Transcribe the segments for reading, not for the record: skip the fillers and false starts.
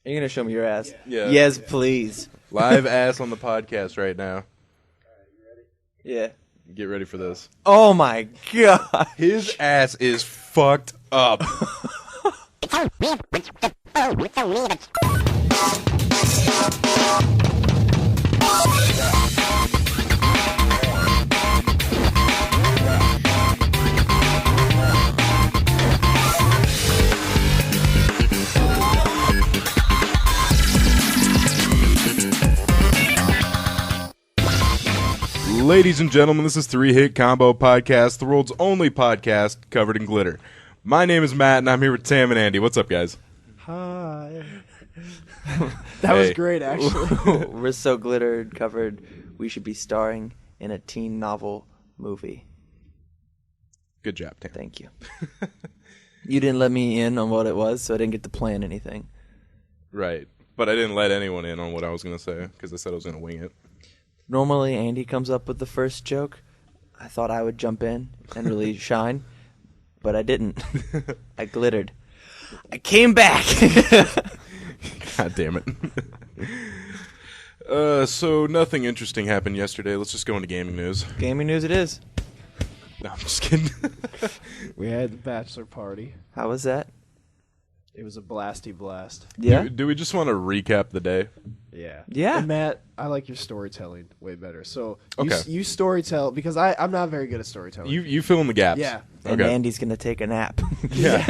Are you going to show me your ass? Yeah. Yes, please. Live ass on the podcast right now. Yeah. Get ready for this. Oh, my God. His ass is fucked up. Ladies and gentlemen, this is Three Hit Combo Podcast, the world's only podcast covered in glitter. My name is Matt, and I'm here with Tam and Andy. What's up, guys? Hi. That was great, actually. We're so glittered, covered. We should be starring in a teen novel movie. Good job, Tam. Thank you. You didn't let me in on what it was, so I didn't get to plan anything. Right. But I didn't let anyone in on what I was going to say, because I said I was going to wing it. Normally, Andy comes up with the first joke. I thought I would jump in and really shine, but I didn't. I glittered. I came back. God damn it. So nothing interesting happened yesterday. Let's just go into gaming news. Gaming news it is. No, I'm just kidding. We had the Bachelor party. How was that? It was a blasty blast. Yeah? Do we just want to recap the day? Yeah. Yeah. And Matt, I like your storytelling way better. So Okay. you storytell, because I'm not very good at storytelling. You fill in the gaps. Yeah. And Okay. Andy's going to take a nap. Yeah.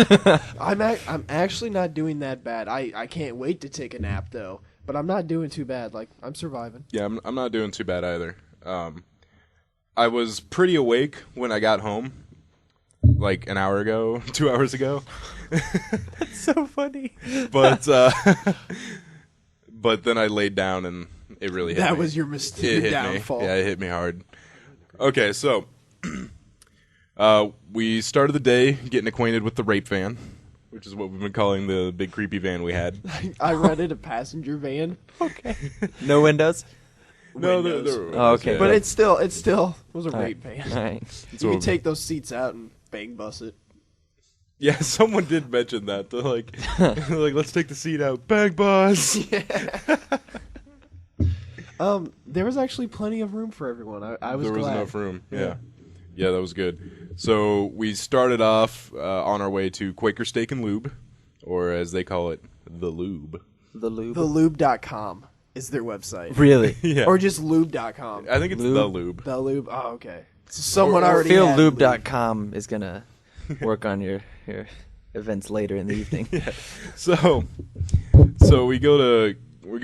I'm actually not doing that bad. I can't wait to take a nap, though. But I'm not doing too bad. Like, I'm surviving. Yeah, I'm not doing too bad either. I was pretty awake when I got home, like an hour ago, 2 hours ago. That's so funny. But but then I laid down and it really hit me. That was your It hit downfall. me. Yeah, it hit me hard. Okay, so we started the day getting acquainted with the rape van, which is what we've been calling the big creepy van we had. I rented a passenger van. Okay. No windows? No, Windows. there Oh, okay. But it still was a All right. rape van. All right. You can take those seats out and bang bus it. Yeah, someone did mention that. They're like, let's take the seat out. Bang bus. There was actually plenty of room for everyone. I was There was glad. enough room. Yeah, that was good. So we started off on our way to Quaker Steak and Lube, or as they call it, the Lube. The lube. TheLube.com is their website. Really? Yeah, Or just lube.com. I think it's Lube? the Lube. The Lube. Oh, okay. So someone I already feel had lube. lube.com is going to work on your events later in the evening. So we go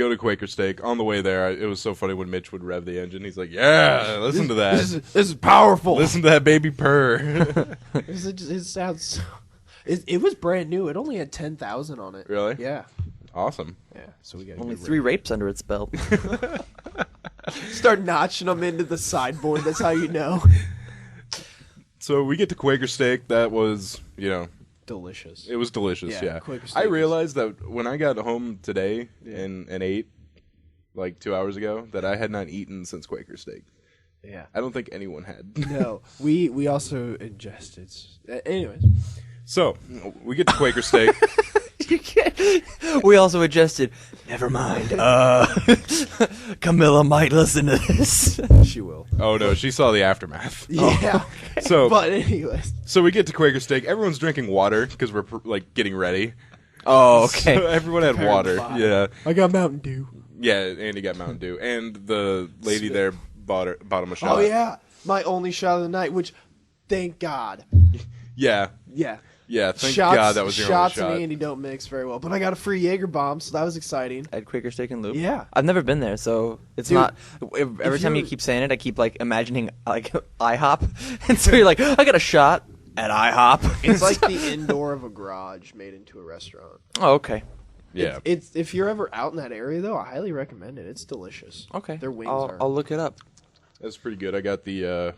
to Quaker Steak. On the way there, it was so funny when Mitch would rev the engine. He's like, "Yeah, listen to that. This is powerful. Listen to that baby purr." It sounds so... It was brand new. It only had 10,000 on it. Really? Yeah. Awesome. Yeah. So we got Only 3 rapes under its belt. Start notching them into the sideboard. That's how you know. So we get to Quaker Steak. That was, Delicious. it was delicious. Yeah, Yeah. Quaker I Steak is- realized that when I got home today and ate, like 2 hours ago, that I had not eaten since Quaker Steak. Yeah. I don't think anyone had. No. We also ingested. Anyways. So we get to Quaker Steak. You can't. We also adjusted. Never mind. Camilla might listen to this. She will. Oh no, she saw the aftermath. Yeah. So But anyways. so we get to Quaker Steak. Everyone's drinking water because we're like getting ready. Oh, okay. So everyone had Preparing water. the fire. Yeah, I got Mountain Dew. yeah. Andy got Mountain Dew, and the lady there bought him a shot. Oh, yeah. My only shot of the night, which, thank God. Yeah. Yeah. Yeah. Thank shots, God that was your only shots shot. and Andy don't mix very well. But I got a free Jaeger bomb, so that was exciting. At Quaker Steak and Lube? Yeah. I've never been there, so it's Dude, not... Every time you you're- keep saying it, I keep, like, imagining, like, IHOP. And so you're like, I got a shot at IHOP. It's like the indoor of a garage made into a restaurant. Oh, okay. Yeah. It's if you're ever out in that area, though, I highly recommend it. It's delicious. Okay. Their wings I'll, are... I'll look it up. That's pretty good. I got the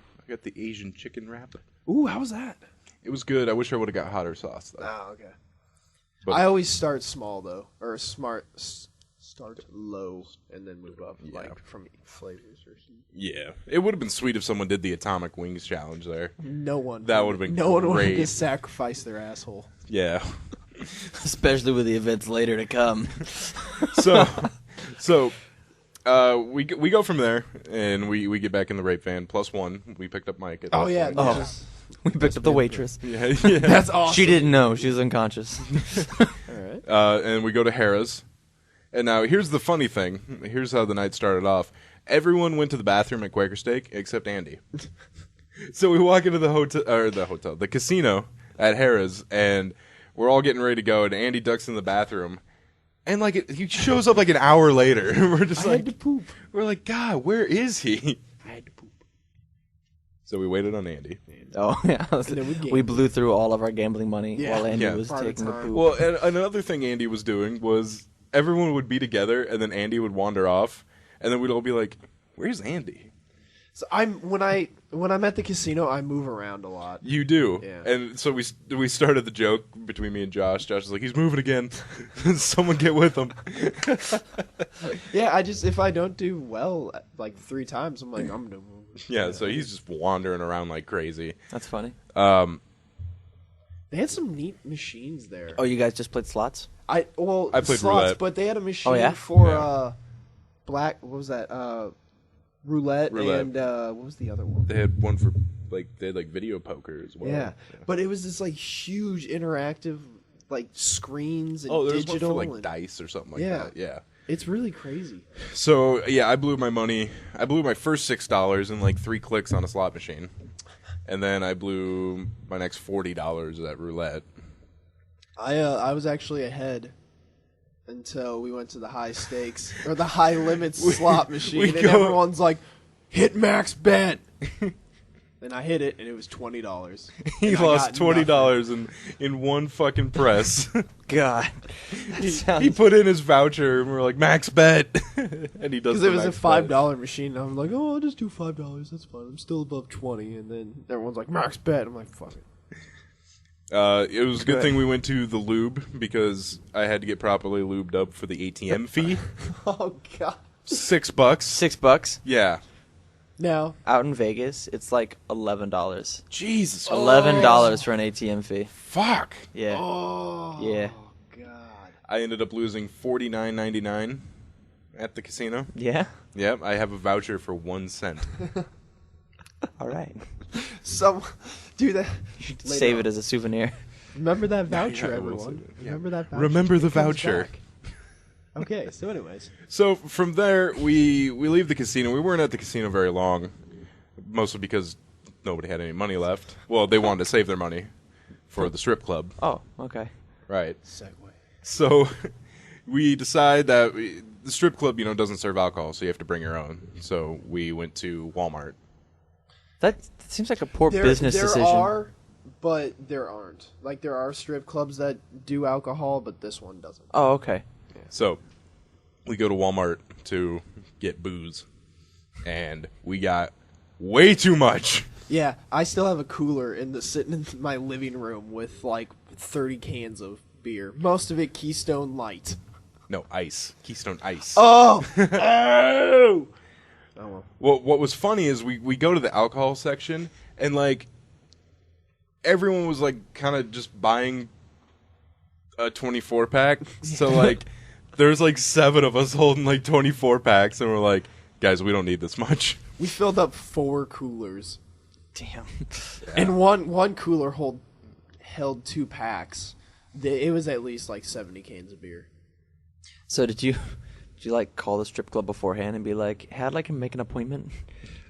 Asian chicken wrap. Ooh, how was that? It was good. I wish I would have got hotter sauce though. Oh, okay. But- I always start small, though. Or start low and then move up, Yeah. like from flavors or something. Yeah, it would have been sweet if someone did the atomic wings challenge there. No one. That would've been No one wanted great. to sacrifice their asshole. Yeah. Especially with the events later to come. So we go from there, and we get back in the rape van. +1. We picked up Mike. At that point. Oh. We picked up the waitress. Yeah. That's awesome. She didn't know. She was unconscious. All right. And we go to Harrah's. And now here's the funny thing. Here's how the night started off. Everyone went to the bathroom at Quaker Steak except Andy. So we walk into the casino at Harrah's, and we're all getting ready to go, and Andy ducks in the bathroom. And he shows up like an hour later. We're just I had to poop. We're like, God, where is he? I had to poop. So we waited on Andy. Oh, yeah. then we We blew through all of our gambling money Yeah. while Andy Yeah. was Part of taking a time. poop. Well, and another thing Andy was doing was everyone would be together, and then Andy would wander off, and then we'd all be like, "Where's Andy?" So when I'm at the casino, I move around a lot. You do, Yeah. and so we started the joke between me and Josh. Josh was like, "He's moving again. Someone get with him." Yeah, if I don't do well like 3 times, I'm like, I'm gonna move. Yeah, so he's just wandering around like crazy. That's funny. They had some neat machines there. Oh, you guys just played slots? I played slots, roulette. but they had a machine yeah? for Yeah. black. What was that? Roulette, Roulette. and what was the other one? They had one for they had video poker as well. Yeah, but it was this huge interactive screens and Oh, there was digital. one for and dice or something like Yeah. that. Yeah. It's really crazy. So yeah, I blew my money. I blew my first $6 in 3 clicks on a slot machine, and then I blew my next $40 at roulette. I was actually ahead until we went to the high stakes or the high limits slot machine, and everyone's like, "Hit max bet." And I hit it, and it was $20. He lost $20 in one fucking press. God. He put in his voucher, and we're like, "Max bet," and he does Because it was a max $5 machine, and I'm like, "Oh, I'll just do $5. That's fine. I'm still above 20." And then everyone's like, "Max bet." I'm like, "Fuck it." It was a good thing we went to the lube because I had to get properly lubed up for the ATM fee. Oh God. $6. $6 Yeah. Now, out in Vegas. It's like $11. Jesus. $11 for an ATM fee. Fuck. Yeah. oh Yeah. God. I ended up losing $49.99 at the casino. Yeah. Yep, I have a voucher for 1 cent. All right. Do that. Save it as a souvenir. Remember that voucher, Yeah, I will everyone. save it. Remember that voucher. Remember the It comes voucher. back. Okay, so anyways. So from there, we leave the casino. We weren't at the casino very long, mostly because nobody had any money left. Well, they wanted to save their money for the strip club. Oh, okay. Right. Segue. So we decide that the strip club, doesn't serve alcohol, so you have to bring your own. So we went to Walmart. That seems like a poor business decision. There are, but there aren't. There are strip clubs that do alcohol, but this one doesn't. Oh, okay. So we go to Walmart to get booze, and we got way too much. Yeah, I still have a cooler sitting in my living room with 30 cans of beer. Most of it Keystone Light. No, ice. Keystone Ice. Oh! Oh! Oh, Well, what was funny is we go to the alcohol section, and everyone was kind of just buying a 24-pack. So there's 7 of us holding 24 packs, and we're like, guys, we don't need this much. We filled up 4 coolers. Damn. And one cooler held 2 packs. It was at least 70 cans of beer. So did you call the strip club beforehand and be like, "Hey, I'd like to make an appointment"?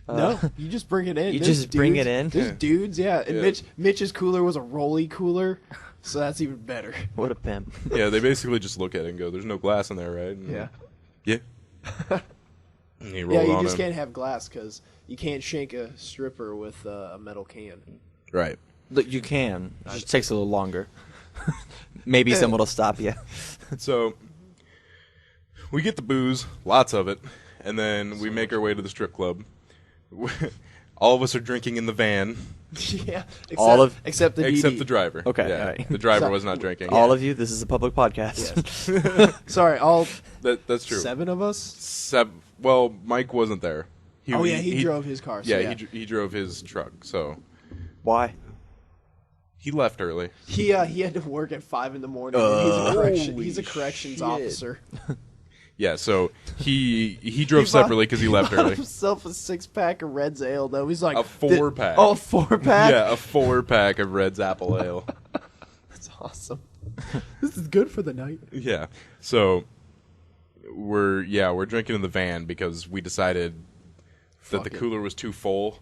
No, you just bring it in. You There's just bring it dudes- in? There's dudes, yeah. And Yeah. Mitch's cooler was a rolly cooler, so that's even better. What a pimp. Yeah, they basically just look at it and go, there's no glass in there, right? And Yeah. Yeah. And he rolled Yeah, you on just in. can't have glass because you can't shank a stripper with a metal can. Right. Look, you can. It just takes a little longer. Maybe someone will stop you. So we get the booze, lots of it, and then we make our way to the strip club. All of us are drinking in the van, Yeah, except the except DD. the driver. Okay, Yeah, all right. the driver So- was not drinking. All of you, this is a public podcast. Sorry, all That's true. 7 of us. Well, Mike wasn't there. He drove his car. So Yeah, he drove his truck. So Why? He left early. He had to work at 5 in the morning. And he's a corrections officer. Yeah, so he drove separately because he left bought early. himself a 6-pack of Red's Ale, though. He's like A 4-pack. Oh, 4-pack? Yeah, a 4-pack of Red's Apple Ale. That's awesome. This is good for the night. Yeah, so we're drinking in the van because we decided that the cooler was too full.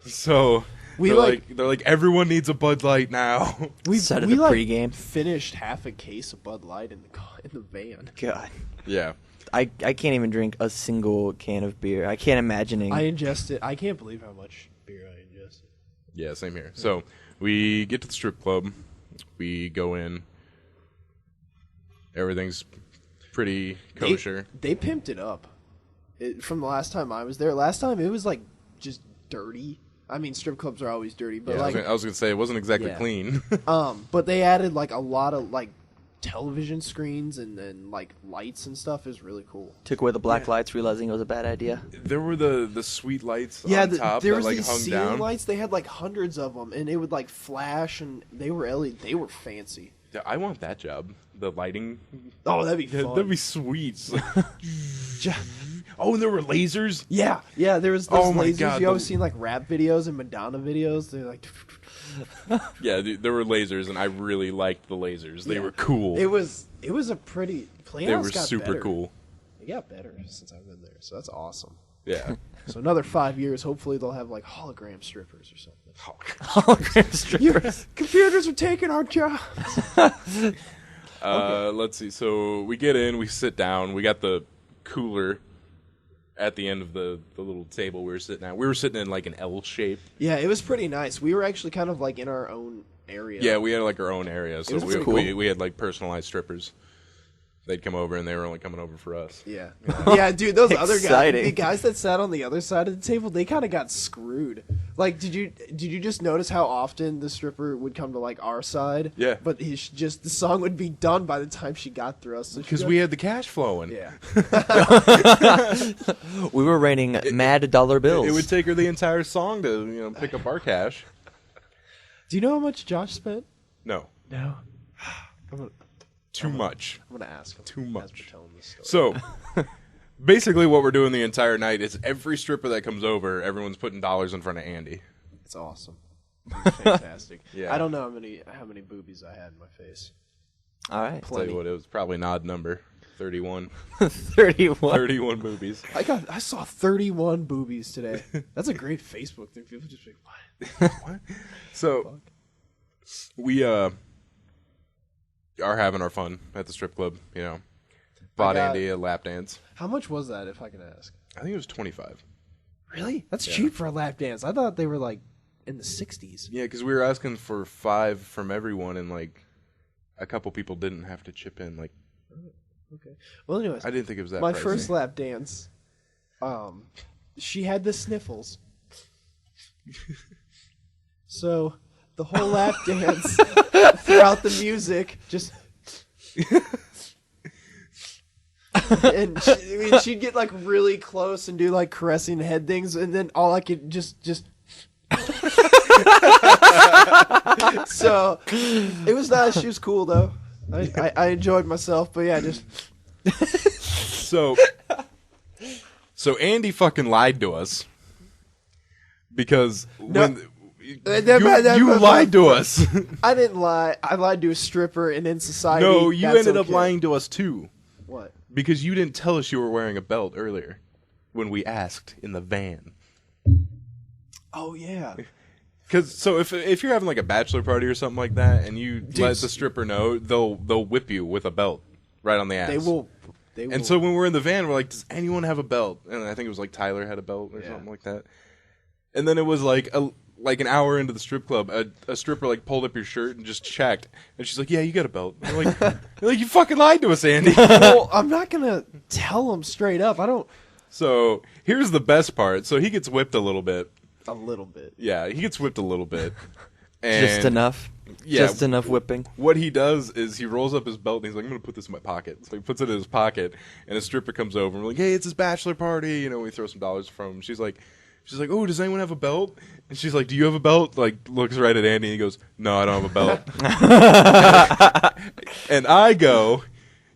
So they're like everyone needs a Bud Light now. We set it a pregame. Finished half a case of Bud Light in the van. God. Yeah. I can't even drink a single can of beer. I can't imagining. I ingested. I can't believe how much beer I ingested. Yeah, same here. So we get to the strip club. We go in. Everything's pretty kosher. They pimped it up. From the last time I was there. Last time it was like just dirty. I mean, strip clubs are always dirty, but I was gonna say it wasn't exactly clean. But they added like a lot of like television screens and then like lights and stuff. Is really cool. Took away the black lights, realizing it was a bad idea. There were the sweet lights on top there that was like these hung ceiling down. lights. They had like hundreds of them, and it would like flash, and they were LED. They were fancy. Yeah, I want that job. The lighting. Oh, that'd be fun. That'd be sweet. Oh, and there were lasers. Yeah. There was those Oh my lasers. God, You always seen like rap videos and Madonna videos. They're like. Yeah, there were lasers, and I really liked the lasers. They were cool. It was a pretty. Playhouse They were got super better. cool. They got better since I've been there, so that's awesome. Yeah. So another 5 years, hopefully they'll have like hologram strippers or something. Hologram strippers. Computers are taking our jobs. Let's see. So we get in, we sit down. We got the cooler at the end of the little table we were sitting at. We were sitting in like an L shape. Yeah, it was pretty nice. We were actually kind of like in our own area. Yeah, we had like our own area. So was pretty cool. we had like personalized strippers. They'd come over, and they were only coming over for us. Yeah. Yeah, dude, those other guys, Exciting. the guys that sat on the other side of the table, they kind of got screwed. Like, did you just notice how often the stripper would come to like our side? Yeah. But the song would be done by the time she got through us. So Because we had the cash flowing. Yeah. We were raining mad dollar bills. It would take her the entire song to pick up our cash. Do you know how much Josh spent? No. No. Too much. I'm gonna ask him. Too as much. we're telling this story. So, basically what we're doing the entire night is every stripper that comes over, everyone's putting dollars in front of Andy. It's awesome. It's fantastic. Yeah. I don't know how many boobies I had in my face. All right. Tell you what, it was probably an odd number. 31. 31. 31 boobies. I saw 31 boobies today. That's a great Facebook thing. People just be like, what? So, we are having our fun at the strip club, Bought Andy a lap dance. How much was that, if I can ask? I think it was 25. Really? That's cheap for a lap dance. I thought they were like in the 60s. Yeah, because we were asking for 5 from everyone, and like a couple people didn't have to chip in. Like, Okay. Well, anyways, I didn't think it was that. my pricey. first lap dance, she had the sniffles. So the whole lap dance throughout the music just. And she'd get like really close and do like caressing head things, and then all I could just. So it was nice. She was cool though. I enjoyed myself, but yeah, just. So Andy fucking lied to us because when you lied to us. I didn't lie. I lied to a stripper, and in society, No, you that's ended up okay. lying to us too. What? Because you didn't tell us you were wearing a belt earlier when we asked in the van. Oh yeah. Because if you're having like a bachelor party or something like that, and you let the stripper know, they'll whip you with a belt right on the ass. They will. And so when we're in the van, we're like, does anyone have a belt? And I think it was like Tyler had a belt or something like that. And then it was like an hour into the strip club, a stripper like pulled up your shirt and just checked, and she's like, "Yeah, you got a belt." And we're like, you fucking lied to us, Andy. Well, I'm not gonna tell him straight up. I don't. So here's the best part. So he gets whipped a little bit. A little bit. Yeah, he gets whipped a little bit. And Just enough. Yeah. Just enough whipping. What he does is he rolls up his belt and he's like, I'm going to put this in my pocket. So he puts it in his pocket, and a stripper comes over and we're like, hey, it's his bachelor party. We throw some dollars from him. She's like, She's like, "Oh, does anyone have a belt?" And she's like, "Do you have a belt?" Like, looks right at Andy and he goes, "No, I don't have a belt." And I go,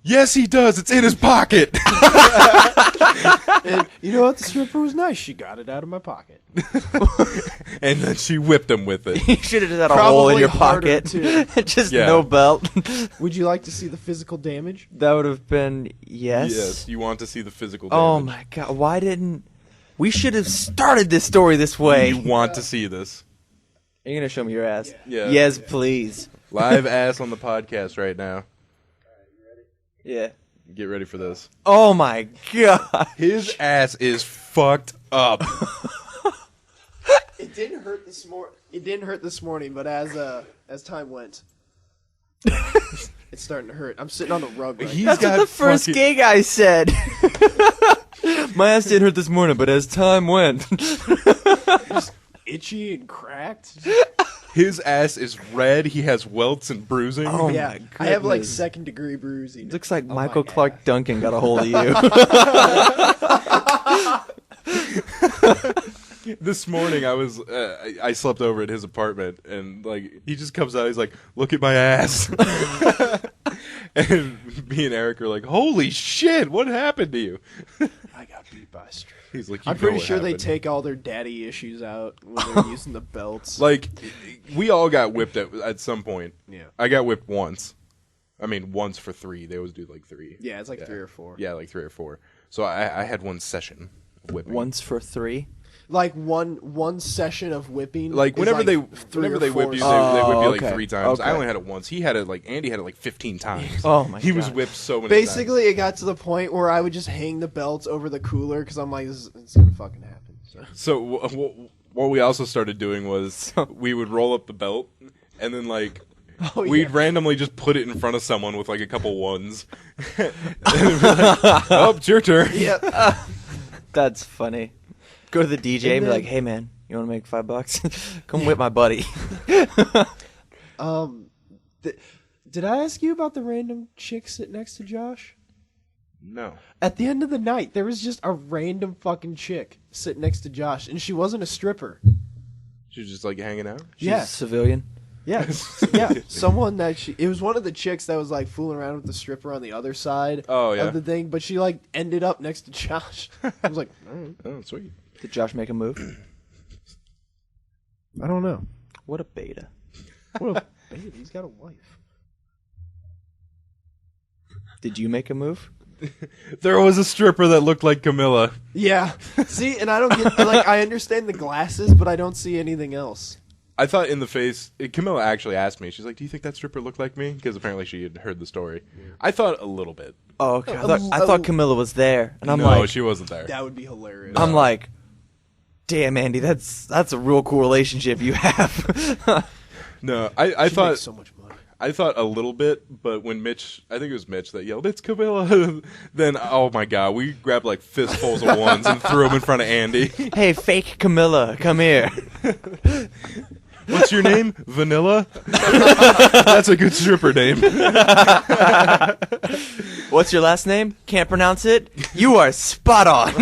"Yes, he does. It's in his pocket." And you know what? The stripper was nice. She got it out of my pocket. And then she whipped him with it. You should have just had a hole in Probably your harder, pocket. too. Just Yeah. no belt. Would you like to see the physical damage? That would have been yes. Yes, you want to see the physical damage. Oh my god! Why didn't we should have started this story this way? You want to see this. Are you gonna show me your ass? Yeah. Yes, please. Live ass on the podcast right now. Yeah. Get ready for this. Oh my god! His ass is fucked up. It didn't hurt this morning. It didn't hurt this morning, but as time went, it's starting to hurt. I'm sitting on the rug right He's now. That's what the first gay guy said. My ass didn't hurt this morning, but as time went, Itchy and cracked. His ass is red. He has welts and bruising. Oh Yeah, my I have like goodness. 2nd-degree bruising. looks like Oh Michael my Clark God. Duncan got a hold of you. This morning I slept over at his apartment and like he just comes out. He's like, "Look at my ass." And me and Eric are like, "Holy shit! What happened to you?" I got beat by a stripper. He's like, I'm know pretty what sure they happened." take all their daddy issues out when they're using the belts. Like, we all got whipped at some point. Yeah. I got whipped once. I mean, once for 3. They always do like 3. Yeah, it's like 3 or 4. Yeah, like 3 or 4. So I had one session of whipping. Once for 3. Like one session of whipping. Like is whenever like they 3 or whip 4 you, they sessions. whip you like okay. 3 times. I Okay. only had it once. He had it like Andy had it like 15 times. Oh my He was God. whipped so many Basically, it got to the point where I would just hang the belts over the cooler because I'm like, it's gonna fucking happen. So. So what we also started doing was we would roll up the belt and then like we'd randomly just put it in front of someone with like a couple ones. And it'd be like, "Oh, it's your turn." Yeah. That's funny. Go to the DJ and be then- like, "Hey man, you want to make $5? Come whip my buddy." Did I ask you about the random chick sitting next to Josh? No. At the end of the night, there was just a random fucking chick sitting next to Josh, and she wasn't a stripper. She was just like hanging out. She's Yeah. a civilian. Yeah, yeah. Someone that it was one of the chicks that was like fooling around with the stripper on the other side Oh, yeah. of the thing, but she like ended up next to Josh. I was like, all right. Oh, sweet. Did Josh make a move? I don't know. What a beta. Well, baby, he's got a wife. Did you make a move? There was a stripper that looked like Camilla. Yeah. See, and I don't get like I understand the glasses, but I don't see anything else. I thought in the face, Camilla actually asked me, she's like, "Do you think that stripper looked like me?" Because apparently she had heard the story. I thought a little bit. Oh, okay. I thought Camilla was there, and I'm No, like, she wasn't there. That would be hilarious. I'm like, damn, Andy, that's a real cool relationship you have. No, I She thought makes so much money. I thought a little bit, but when Mitch, I think it was Mitch that yelled, "It's Camilla," then, oh my god, we grabbed like fistfuls of ones and threw them in front of Andy. Hey, fake Camilla, come here. What's your name? Vanilla? That's a good stripper name. What's your last name? Can't pronounce it? You are spot on.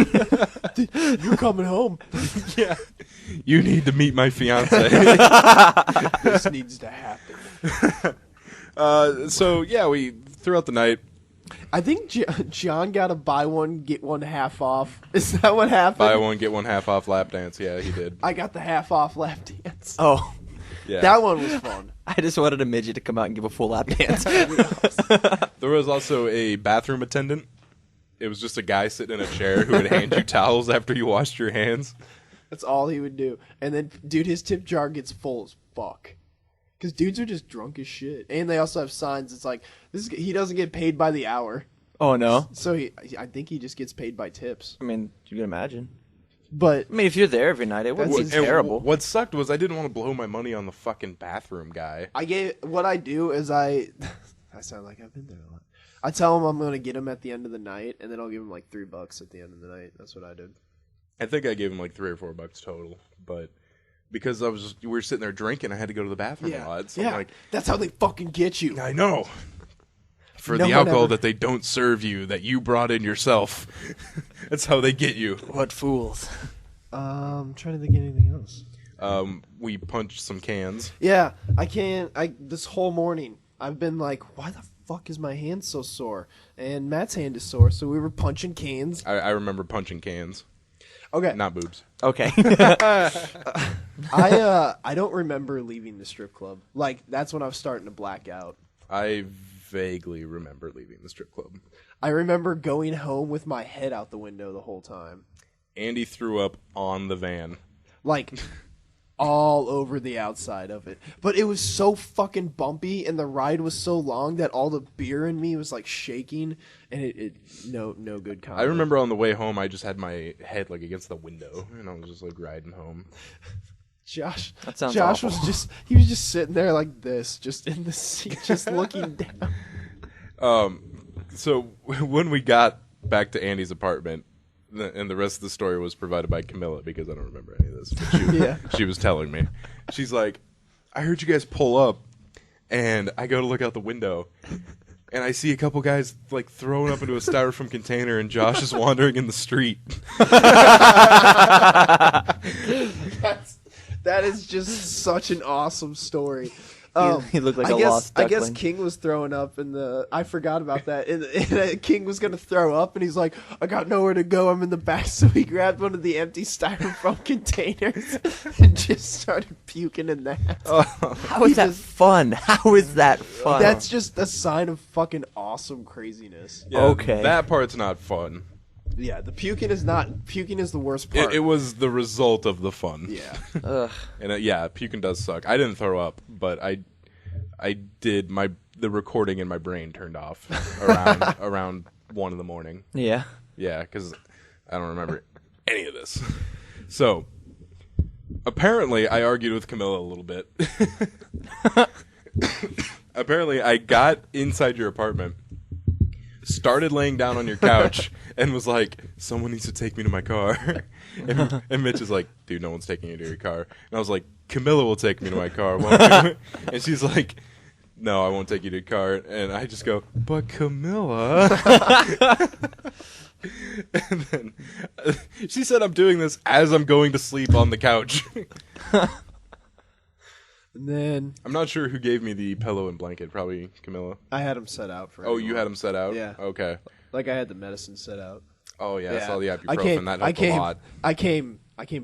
You're coming home. Yeah. You need to meet my fiance. This needs to happen. So, yeah, we, throughout the night, I think John got a buy one, get one half off. Is that what happened? buy one, get one half off lap dance. Yeah, he did. I got the half off lap dance. Oh, Yeah. That one was fun. I just wanted a midget to come out and give a full lap dance. There was also a bathroom attendant. It was just a guy sitting in a chair who would hand you towels after you washed your hands. That's all he would do. And then, dude, his tip jar gets full as fuck. Because dudes are just drunk as shit. And they also have signs. It's like, he doesn't get paid by the hour. Oh, no? So I think he just gets paid by tips. I mean, you can imagine. But I mean, if you're there every night, it wouldn't That's seem terrible. What sucked was I didn't want to blow my money on the fucking bathroom guy. what I do is I sound like I've been there a lot. I tell him I'm going to get him at the end of the night, and then I'll give him like $3 at the end of the night. That's what I did. I think I gave him like $3 or $4 total, but because we were sitting there drinking, I had to go to the bathroom a lot. So I'm like, that's how they fucking get you. I know. For No the one alcohol ever- that they don't serve you, that you brought in yourself. That's how they get you. What fools. I'm trying to think of anything else. We punched some cans. Yeah, this whole morning, I've been like, why the fuck is my hand so sore? And Matt's hand is sore, so we were punching cans. I remember punching cans. Okay. Not boobs. Okay. I don't remember leaving the strip club. Like, that's when I was starting to black out. I vaguely remember leaving the strip club. I remember going home with my head out the window the whole time. Andy threw up on the van. Like, all over the outside of it. But it was so fucking bumpy, and the ride was so long that all the beer in me was, like, shaking, and no good combo. I remember on the way home, I just had my head, like, against the window, and I was just, like, riding home. Josh awful. was just sitting there like this, just in the seat, just looking down. So when we got back to Andy's apartment, and the rest of the story was provided by Camilla, because I don't remember any of this. But she was telling me. She's like, I heard you guys pull up, and I go to look out the window, and I see a couple guys like thrown up into a styrofoam container, and Josh is wandering in the street. That is just such an awesome story. He looked like a lost I duckling. guess King was throwing up I forgot about that. And King was going to throw up, and he's like, I got nowhere to go. I'm in the back. So he grabbed one of the empty styrofoam containers and just started puking in that. How is that fun? How is that fun? That's just a sign of fucking awesome craziness. Yeah, Okay. That part's not fun. Yeah, the puking is the worst part. It was the result of the fun. Yeah. Ugh. And puking does suck. I didn't throw up, but I did. The recording in my brain turned off around 1 a.m. Yeah. Yeah, because I don't remember any of this. So apparently, I argued with Camilla a little bit. Apparently, I got inside your apartment, started laying down on your couch, and was like, someone needs to take me to my car. And Mitch is like, dude, no one's taking you to your car. And I was like, Camilla will take me to my car, won't you? And she's like, no, I won't take you to your car. And I just go, but Camilla. And then she said I'm doing this as I'm going to sleep on the couch. And then I'm not sure who gave me the pillow and blanket. Probably Camilla. I had him set out for Oh, everyone. you had them set out? Yeah. Okay. Like I had the medicine set out. Oh, yeah. I saw the ibuprofen. I came, that helped a lot. I came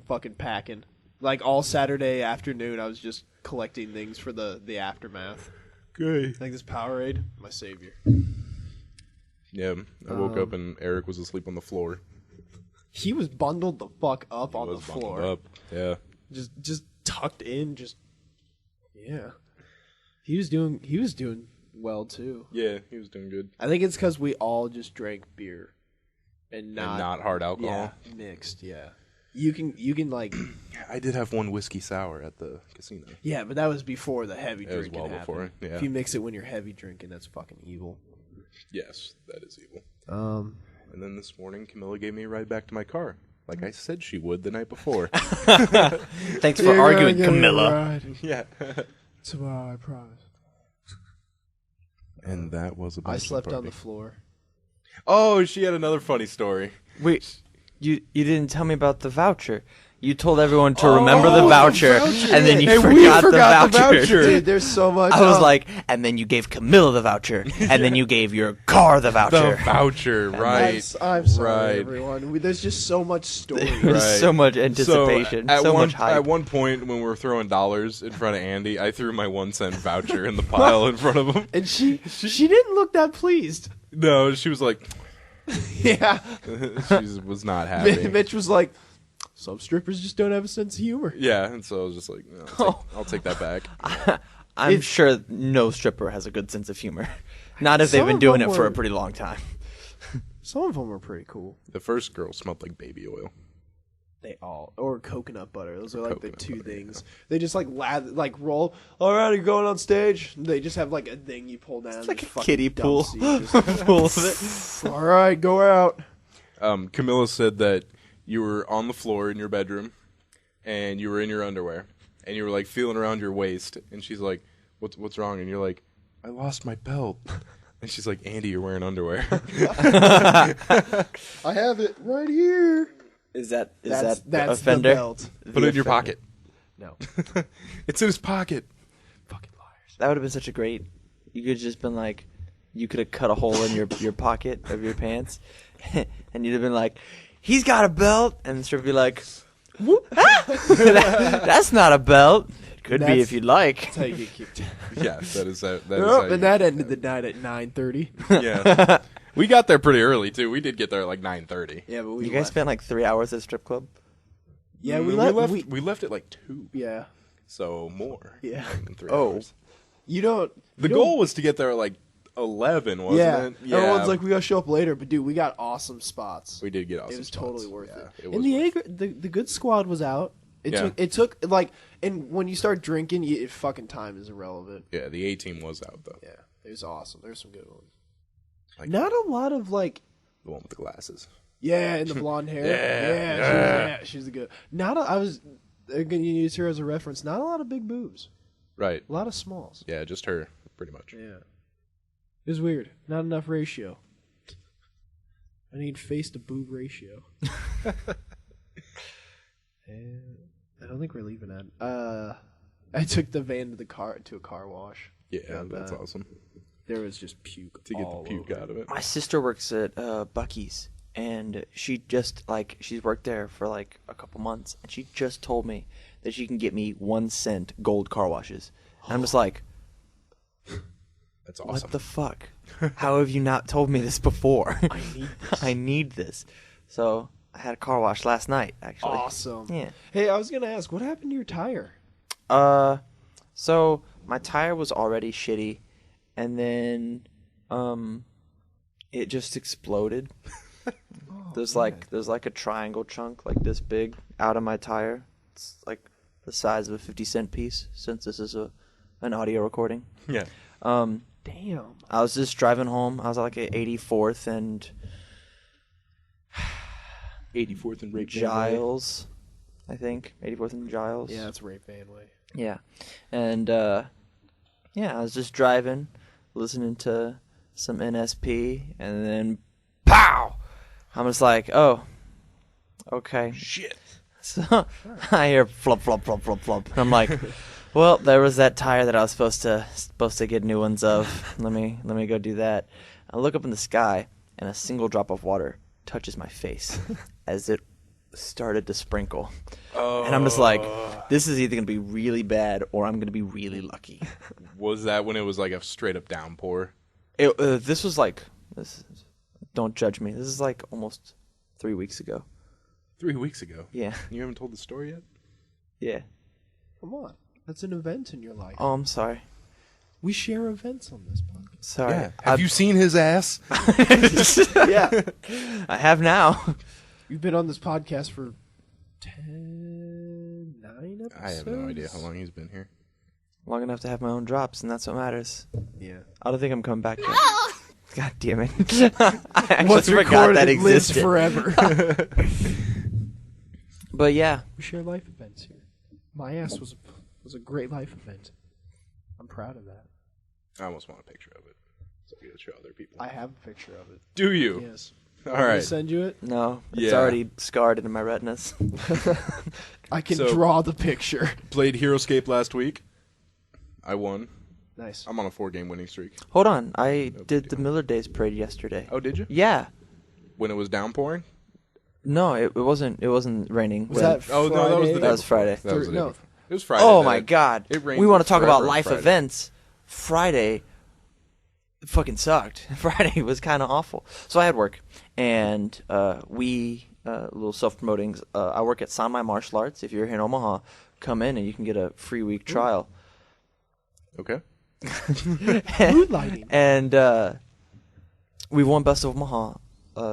fucking packing. Like all Saturday afternoon, I was just collecting things for the aftermath. Good. Like this Powerade, my savior. Yeah. I woke up and Eric was asleep on the floor. He was bundled the fuck up on He the was bundled floor. up. Yeah. Just tucked in, yeah. He was doing well too. Yeah, he was doing good. I think it's because we all just drank beer and not hard alcohol. Yeah, mixed. Yeah, you can like I did have one whiskey sour at the casino. yeah, but that was before the heavy It was drinking well before, happened. yeah. If you mix it when you're heavy drinking, that's fucking evil. Yes, that is evil. And And then this morning, Camilla gave me a ride back to my car, like I said she would the night before. Thanks for arguing, Camilla. Yeah. Tomorrow, I promise. And that was a I bachelor slept party. on the floor. Oh, she had another funny story. Wait, you didn't tell me about the voucher. You told everyone to remember the voucher, and then you forgot the voucher. Dude, there's so much. I was like, and then you gave Camilla the voucher, and then you gave your car the voucher. The voucher, right. I'm sorry, right. everyone. There's just so much story. There's Right. so much anticipation, so much hype. At one point, when we were throwing dollars in front of Andy, I threw my 1-cent voucher in the pile in front of him. And she didn't look that pleased. No, she was like, Yeah. she was not happy. Mitch was like, some strippers just don't have a sense of humor. Yeah, and so I was just like, no, I'll take that back. I'm sure no stripper has a good sense of humor. Not if they've Some been of doing them it for a were- pretty long time. Some of them are pretty cool. The first girl smelled like baby oil. Or coconut butter. Those are like the Coconut two butter, things. They just like roll. All right, you're going on stage. They just have like a thing you pull down. It's like just a fucking kiddie pool. dumps you. Just- Full of it. all right, go out. Camilla said that you were on the floor in your bedroom, and you were in your underwear, and you were like feeling around your waist, and she's like, "What's wrong?" And you're like, "I lost my belt." And she's like, "Andy, you're wearing underwear." I have it right here. Is that That's the offender? the belt. Put it in your pocket. No. It's in his pocket. Fucking liars. That would have been such a great. You could have just been like, you could have cut a hole in your pocket of your pants, and you'd have been like, he's got a belt, and the stripper would be like, that's not a belt. It could be if you'd like. That's how you get kicked. Yeah, that is how And that ended the night at 9:30. Yeah. We got there pretty early, too. We did get there at like 9:30. Yeah, but You guys spent like 3 hours at a strip club? Yeah, we left at like 2. Yeah. So more. Yeah. Than 3 hours. You don't. The goal was to get there at like 11, wasn't Yeah. it? Yeah. Everyone's like, we gotta show up later, but dude, we got awesome spots. We did get awesome It was spots. totally worth Yeah, it. it And the good squad was out. It took like, and when you start drinking, fucking time is irrelevant. Yeah, the A team was out, though. Yeah, it was awesome. There's some good ones. Like Not a lot of like. the one with the glasses. Yeah, and the blonde hair. Yeah. She's a good. I was gonna use her as a reference. Not a lot of big boobs. Right. A lot of smalls. Yeah, just her, pretty much. Yeah. It was weird. Not enough ratio. I need face to boob ratio. And I don't think we're leaving that. I took the van to a car wash. Yeah, Got that's that. awesome. There was just puke To get all the puke over. out of it. My sister works at Buc-ee's, and she just she's worked there for like a couple months, and she just told me that she can get me 1 cent gold car washes. And I'm just like, That's awesome. what the fuck? How have you not told me this before? I need this. I need this. So I had a car wash last night, actually. Awesome. Yeah. Hey, I was gonna ask, what happened to your tire? So my tire was already shitty, and then, it just exploded. There's like a triangle chunk like this big out of my tire. It's like the size of a 50-cent piece, since this is an audio recording. Yeah. Damn. I was just driving home. I was like at 84th and 84th and Rape Giles, I think. 84th and Giles. Yeah, that's Rape Van Way. Yeah. And, I was just driving, listening to some NSP, and then, pow! I'm just like, oh, okay. Shit. So I hear flop, flop, flop, flop, flop. And I'm like, well, there was that tire that I was supposed to get new ones of. Let me go do that. I look up in the sky, and a single drop of water touches my face as it started to sprinkle. Oh. And I'm just like, this is either going to be really bad or I'm going to be really lucky. Was that when it was like a straight up downpour? This was like, don't judge me. This is like almost 3 weeks ago. 3 weeks ago. Yeah. You haven't told the story yet? Yeah. Come on. That's an event in your life. Oh, I'm sorry. We share events on this podcast. Sorry. Yeah. Have you seen his ass? Yeah. I have now. You've been on this podcast for 9 episodes? I have no idea how long he's been here. Long enough to have my own drops, and that's what matters. Yeah. I don't think I'm coming back yet. God damn it. I actually What's forgot recorded that lives existed. forever. But yeah. We share life events here. My ass was a great life event. I'm proud of that. I almost want a picture of it. So we can show other people. I have a picture of it. Do you? Yes. All Can I right. send you it? No, it's Yeah. already scarred into my retinas. I can So- draw the picture. Played Heroscape last week. I won. Nice. I'm on a 4-game winning streak. Hold on, I did the Miller Days parade yesterday. Oh, did you? Yeah. When it was downpouring? No, it wasn't. It wasn't raining. Was that Oh, no, that was the day That was before. Friday. That was the day No. before. It was Friday. Oh that- my god. It rained We want to talk about forever on life Friday. events. Friday fucking sucked. Friday was kind of awful. So I had work, and a little self-promoting. I work at Sanmai Martial Arts. If you're here in Omaha, come in and you can get a free week trial. Okay. Mood lighting. And we won Best of Omaha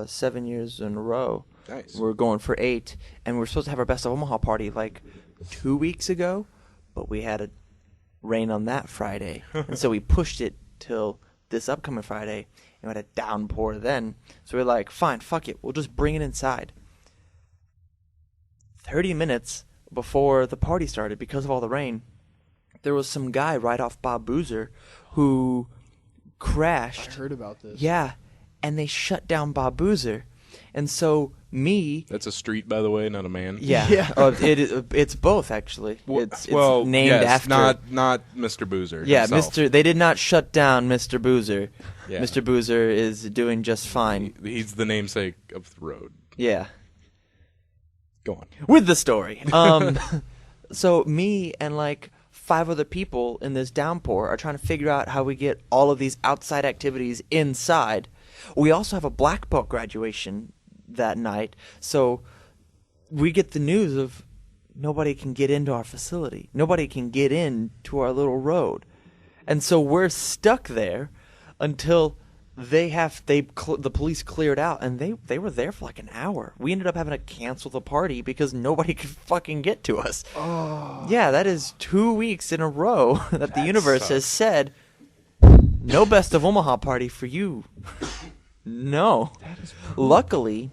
7 years in a row. Nice. We're going for 8, and we were supposed to have our Best of Omaha party like 2 weeks ago, but we had a rain on that Friday, and so we pushed it till this upcoming Friday, and we had a downpour then. So we're like, fine, fuck it, we'll just bring it inside. 30 minutes before the party started, because of all the rain, there was some guy right off Bob Boozer who I crashed. heard about this. Yeah, and they shut down Bob Boozer. And so me... That's a street, by the way, not a man. Yeah. Yeah. It's both, actually. It's named yes, after... not Mr. Boozer. Yeah, himself. They did not shut down Mr. Boozer. Yeah. Mr. Boozer is doing just fine. He's the namesake of the road. Yeah. Go on. With the story. So me and like 5 other people in this downpour are trying to figure out how we get all of these outside activities inside. We also have a black belt graduation that night, so we get the news of nobody can get into our facility. Nobody can get into our little road. And so we're stuck there until the police cleared out, and they were there for like an hour. We ended up having to cancel the party because nobody could fucking get to us. Oh. Yeah, that is 2 weeks in a row that the universe has said, no Best of Omaha party for you. No. Luckily,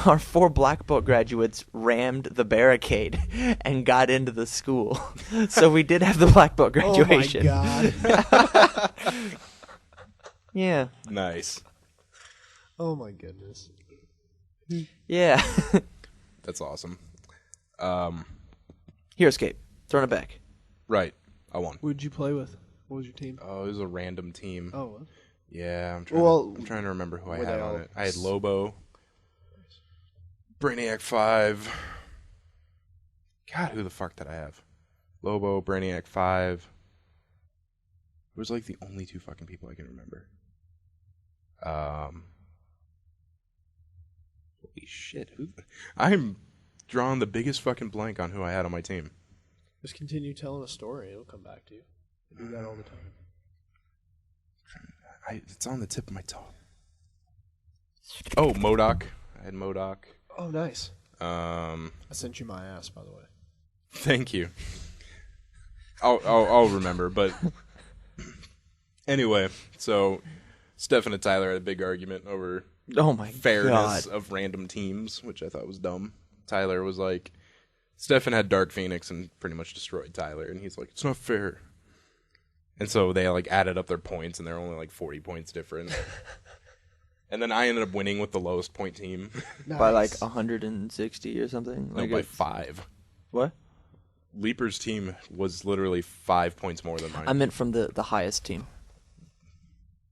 our 4 black belt graduates rammed the barricade and got into the school. So we did have the black belt graduation. Oh my god. Yeah. Nice. Oh my goodness. Yeah. That's awesome. Heroscape. Throwing it back. Right. I won. Who did you play with? What was your team? Oh, it was a random team. Oh, what? Yeah, I'm trying to remember who I were had they on all it. I had Lobo, Brainiac 5. God, who the fuck did I have? Lobo, Brainiac 5. It was like the only 2 fucking people I can remember. Holy shit. I'm drawing the biggest fucking blank on who I had on my team. Just continue telling a story. It'll come back to you. I do that all the time. It's on the tip of my tongue. Oh, MODOK. I had MODOK. Oh, nice. I sent you my ass, by the way. Thank you. I'll remember, but anyway, so Stephen and Tyler had a big argument over fairness of random teams, which I thought was dumb. Tyler was like, Stephen had Dark Phoenix and pretty much destroyed Tyler, and he's like, it's not fair. And so they like added up their points, and they're only like 40 points different. And then I ended up winning with the lowest point team. Nice. By like 160 or something? No, by 5. What? Leaper's team was literally 5 points more than mine. I meant from the highest team.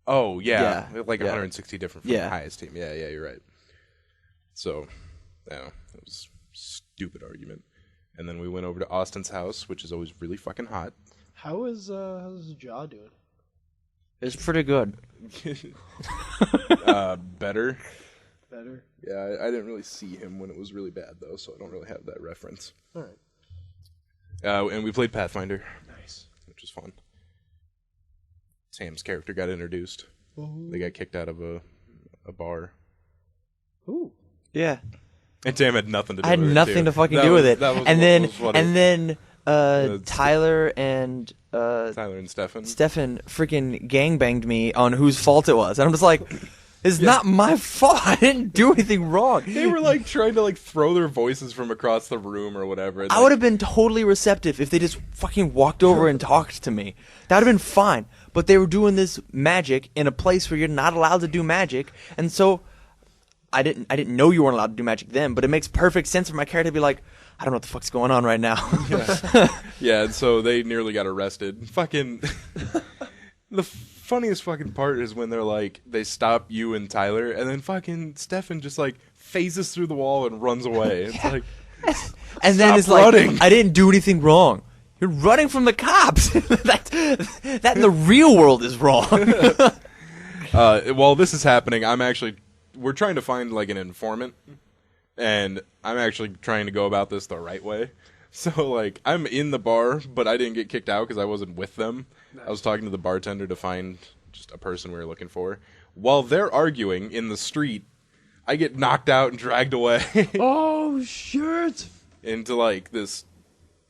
Oh, yeah. Like yeah. 160 different from the highest team. Yeah, you're right. So, yeah, it was a stupid argument. And then we went over to Austin's house, which is always really fucking hot. How's his jaw doing? It's pretty good. Better. Better? Yeah, I didn't really see him when it was really bad, though, so I don't really have that reference. All right. And we played Pathfinder. Nice. Which was fun. Sam's character got introduced. They got kicked out of a bar. Ooh. Yeah. And Tam had nothing to do I had with it. nothing to fucking do with it. And then Tyler and Stefan freaking gangbanged me on whose fault it was. And I'm just like, it's not my fault. I didn't do anything wrong. They were like trying to like throw their voices from across the room or whatever. I would have been totally receptive if they just fucking walked over and talked to me. That would have been fine. But they were doing this magic in a place where you're not allowed to do magic, and so I didn't know you weren't allowed to do magic then, but it makes perfect sense for my character to be like, I don't know what the fuck's going on right now. Yeah, and so they nearly got arrested. Fucking the funniest fucking part is when they're like, they stop you and Tyler, and then fucking Stefan just like phases through the wall and runs away. It's like, and then it's running. like, I didn't do anything wrong. You're running from the cops. that in the real world is wrong. While this is happening, we're trying to find like an informant, and I'm actually trying to go about this the right way. So like, I'm in the bar, but I didn't get kicked out because I wasn't with them. Nice. I was talking to the bartender to find just a person we were looking for. While they're arguing in the street, I get knocked out and dragged away. Oh shit! Into like this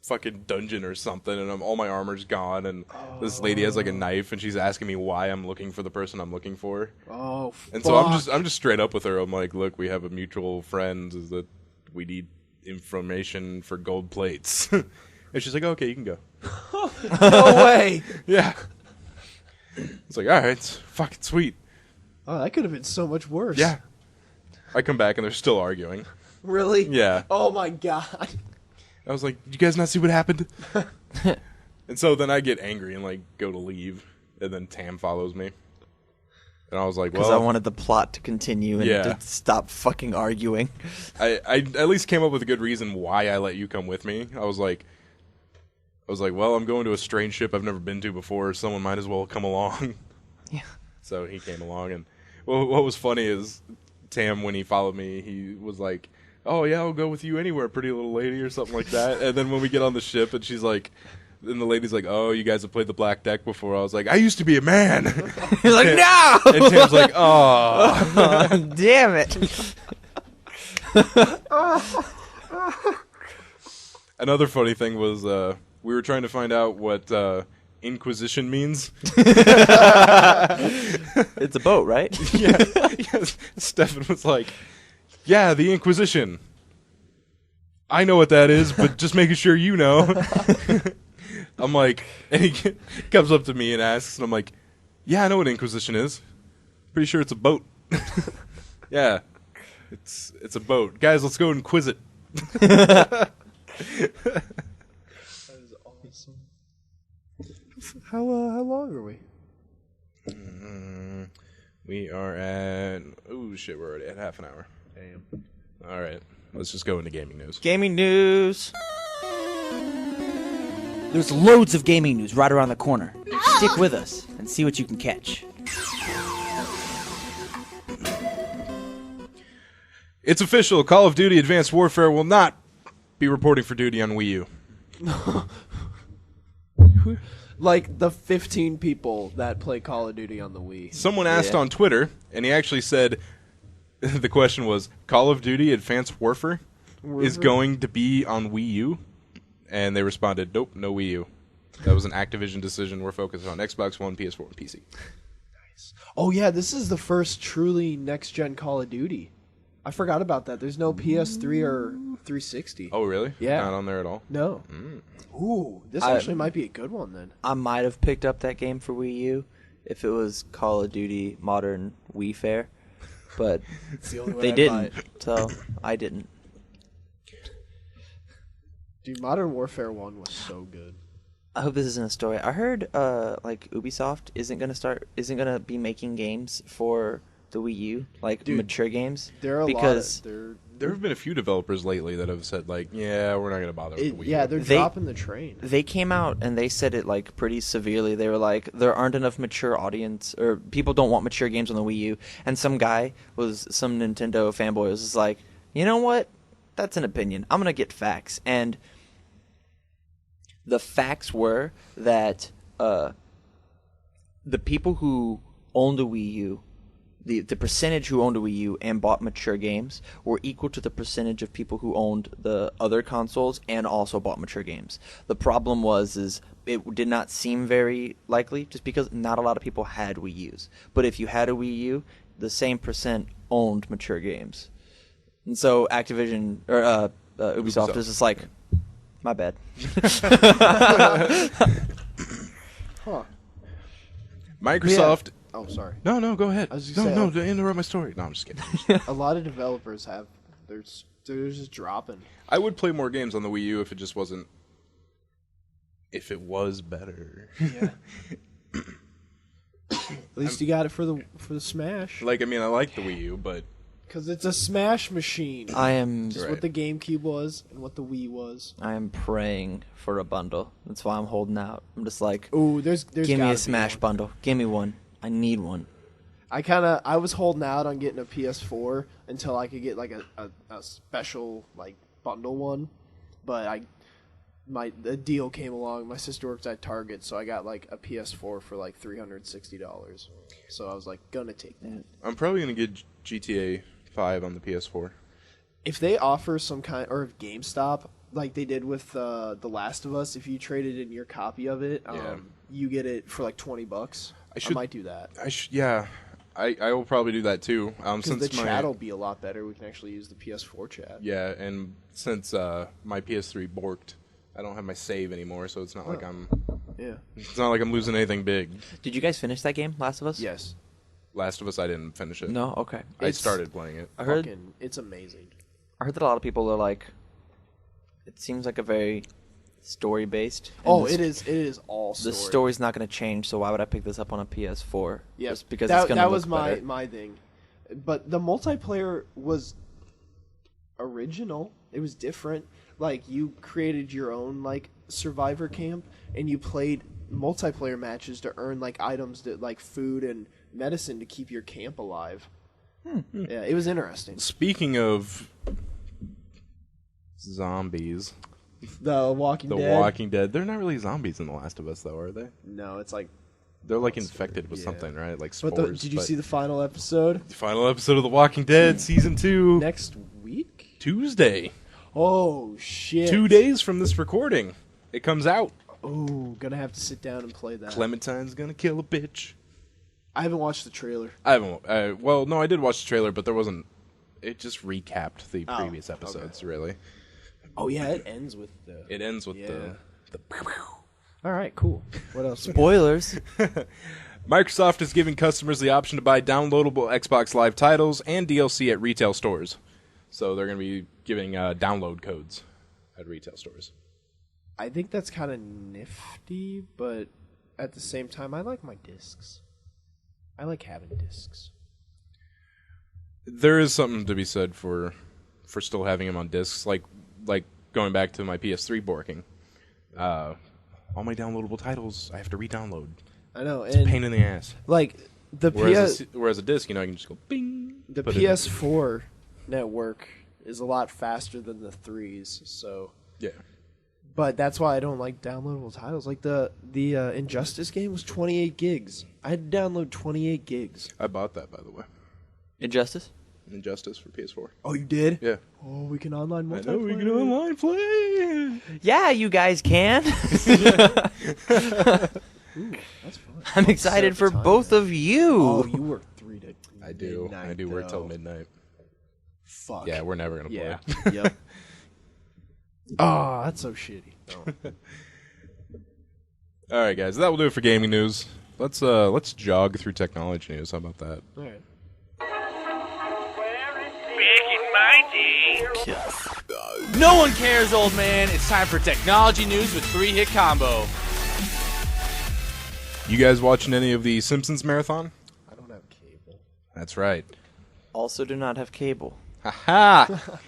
fucking dungeon or something, and all my armor's gone, and this lady has like a knife, and she's asking me why I'm looking for the person I'm looking for. Oh, and so I'm just straight up with her. I'm like, look, we have a mutual friend, is that we need information for gold plates. And she's like, okay, you can go. No way. Yeah. It's like, all right, it's fucking sweet. Oh, that could have been so much worse. Yeah. I come back and they're still arguing. Really? Yeah. Oh my god. I was like, "Did you guys not see what happened?" And so then I get angry and like go to leave, and then Tam follows me, and I was like, "Well," because I wanted the plot to continue and to stop fucking arguing. I at least came up with a good reason why I let you come with me. I was like, "Well, I'm going to a strange ship I've never been to before. Someone might as well come along." Yeah. So he came along, and what was funny is Tam, when he followed me, he was like, "Oh yeah, I'll go with you anywhere, pretty little lady," or something like that. And then when we get on the ship, and she's like, and the lady's like, "Oh, you guys have played the black deck before?" I was like, "I used to be a man." You're like, "No!" And Tam's like, "Oh, damn it." Another funny thing was we were trying to find out what Inquisition means. It's a boat, right? Yeah. Yes. Stefan was like, "Yeah, the Inquisition. I know what that is, but just making sure you know." I'm like, and he comes up to me and asks, and I'm like, "Yeah, I know what Inquisition is. Pretty sure it's a boat." Yeah, it's a boat. Guys, let's go inquisit. That is awesome. How long are we? We are at, oh shit, we're already at half an hour. Damn. All right, let's just go into gaming news. Gaming news. There's loads of gaming news right around the corner. Stick with us and see what you can catch. It's official. Call of Duty Advanced Warfare will not be reporting for duty on Wii U. Like the 15 people that play Call of Duty on the Wii. Someone asked on Twitter, and he actually said, the question was, Call of Duty Advanced Warfare is going to be on Wii U? And they responded, "Nope, no Wii U. That was an Activision decision. We're focused on Xbox One, PS4, and PC." Nice. Oh yeah, this is the first truly next-gen Call of Duty. I forgot about that. There's no PS3 or 360. Oh, really? Yeah. Not on there at all? No. Ooh, this actually might be a good one then. I might have picked up that game for Wii U if it was Call of Duty Modern Wii Fair, but It's the only way they I'd buy didn't, it. so I didn't. Dude, Modern Warfare 1 was so good. I hope this isn't a story. I heard like Ubisoft isn't gonna be making games for the Wii U, like Dude, mature games. There are because a lot of, There have been a few developers lately that have said, like, yeah, we're not going to bother with the Wii U. yeah, they're dropping the train. They came out and they said it like pretty severely. They were like, there aren't enough mature audience, or people don't want mature games on the Wii U. And some Nintendo fanboy was just like, you know what? That's an opinion. I'm gonna get facts. And the facts were that the people who owned a Wii U, the percentage who owned a Wii U and bought mature games were equal to the percentage of people who owned the other consoles and also bought mature games. The problem is it did not seem very likely just because not a lot of people had Wii U's. But if you had a Wii U, the same percent owned mature games. And so Activision or Ubisoft is just like, my bad. Huh. Microsoft. Yeah. Oh, sorry. No, go ahead. I was just No, saying- interrupt my story. No, I'm just kidding. A lot of developers have. They're just dropping. I would play more games on the Wii U if it just wasn't. If it was better. Yeah. At least you got it for the Smash. Like, I mean, I like the Wii U, but Because it's a Smash machine. I am Just what the GameCube was and what the Wii was. praying for a bundle. That's why I'm holding out. I'm just like, Ooh, there's give me gotta a be Smash one. bundle. Give me one. I need one. I was holding out on getting a PS4 until I could get like a special like bundle one, but the deal came along. My sister works at Target, so I got like a PS4 for like $360. So I was like, gonna take that. I'm probably going to get GTA 5 on the PS4. If they offer some kind, or if GameStop, like they did with The Last of Us, if you traded in your copy of it, Yeah. you get it for like $20. I might do that. Yeah. I will probably do that too. Because Since the chat will be a lot better. We can actually use the PS4 chat. Yeah, and since my PS3 borked, I don't have my save anymore, so it's not like I'm Yeah. losing anything big. Did you guys finish that game, Last of Us? Yes. Last of Us, I didn't finish it. No, okay. I started playing it. I heard It's amazing. that a lot of people are like. It seems like a very story based. It is. It is all story. The story's not going to change, so why would I pick this up on a PS4? Yeah, Just because it's going to that look was better. my thing. But the multiplayer was original. It was different. Like, you created your own like survivor camp, and you played multiplayer matches to earn like items that like food and medicine to keep your camp alive. Yeah, it was interesting. Speaking of zombies, The Walking The Dead. Walking Dead, they're not really zombies in The Last of Us, though, are they? No, it's like. They're like infected with yeah. something, right? Like But spores. did you see the final episode the final episode of The Walking Dead, season 2, next week? Tuesday. Oh shit! 2 days from this recording, it comes out. Oh, gonna have to sit down and play that. Clementine's gonna kill a bitch. I haven't watched the trailer. I haven't. Well, no, I did watch the trailer, but there wasn't. It just recapped the previous episodes, really. Oh yeah, it ends with the. It ends with Yeah. the. All right, cool. What else? Spoilers. Microsoft is giving customers the option to buy downloadable Xbox Live titles and DLC at retail stores. So they're going to be giving download codes at retail stores. I think that's kind of nifty, but at the same time, I like my discs. I like having discs. There is something to be said for still having them on discs, like going back to my PS3 borking. All my downloadable titles I have to re-download. I know, It's a and pain in the ass. like the Whereas a disc, you know, I can just go bing. the put it in. PS4 network is a lot faster than the 3s, so. Yeah. But that's why I don't like downloadable titles. Like the Injustice game was 28 gigs. I had to download 28 gigs. I bought that, by the way. Injustice? Injustice for PS4. Oh, you did? Yeah. Oh, we can online multiplayer. I know we can online play. Yeah, you guys can. Ooh, that's fun. I'm excited for both of you. Oh, you work 3 to I do. midnight, I do work till though. midnight. Fuck. Yeah, we're never gonna Yeah. play. Yep. Oh, that's so shitty. Oh. All right, guys, that will do it for gaming news. Let's jog through technology news. How about that? All right. No one cares, old man. It's time for technology news with 3-hit combo. You guys watching any of the Simpsons marathon? I don't have cable. That's right. Also do not have cable. Ha!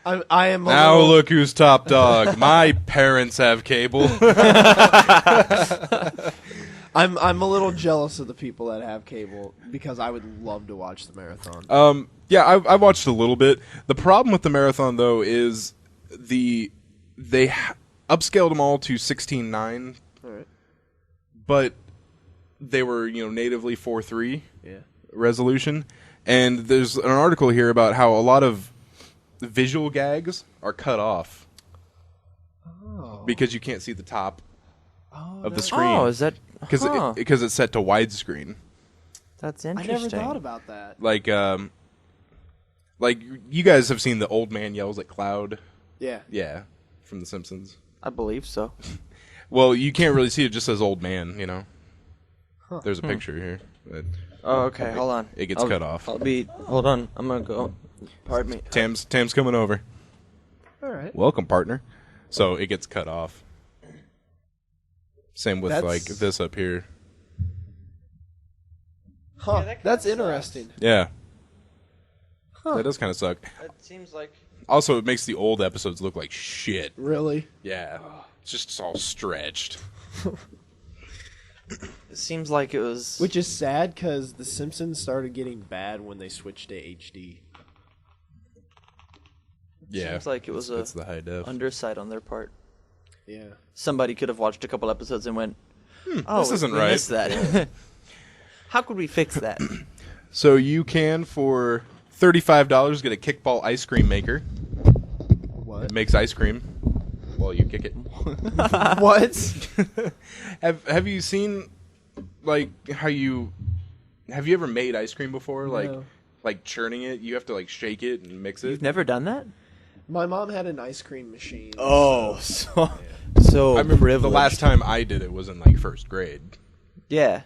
I am a Now little, look who's top dog. My parents have cable. I'm a little jealous of the people that have cable because I would love to watch the marathon. Yeah, I watched a little bit. The problem with the marathon, though, is they upscaled them all to 16:9, All right. but they were natively 4:3 Yeah. resolution. And there's an article here about how a lot of visual gags are cut off because you can't see the top of the screen. Oh, is that? Because it's set to widescreen. That's I interesting. never thought about that. Like you guys have seen the old man yells at cloud. Yeah. Yeah, from The Simpsons. I believe so. Well, you can't really see it; just says old man. There's a picture here. But Oh, okay. Hold on. It gets cut off. Hold on. I'm gonna go. Pardon me. Tam's coming over. All right. Welcome, partner. So it gets cut off. Same with That's- like this up here. Huh. That's interesting. Yeah. That does kind of suck. It seems like. Also, it makes the old episodes look like shit. Really? Yeah. It's just all stretched. It seems like it was. Which is sad because The Simpsons started getting bad when they switched to HD. Yeah. Seems like it was It's the high def. undersight on their part. Yeah. Somebody could have watched a couple episodes and went, "Oh, this isn't we right." missed that." How could we fix that? So you can, for $35, get a kickball ice cream maker. What? It makes ice cream while you kick it. What? Have you seen like have you ever made ice cream before? No. Like churning it, you have to like shake it and mix it. You've never done that? My mom had an ice cream machine. Oh, so I remember privileged. the last time I did it was in like first grade. Yeah.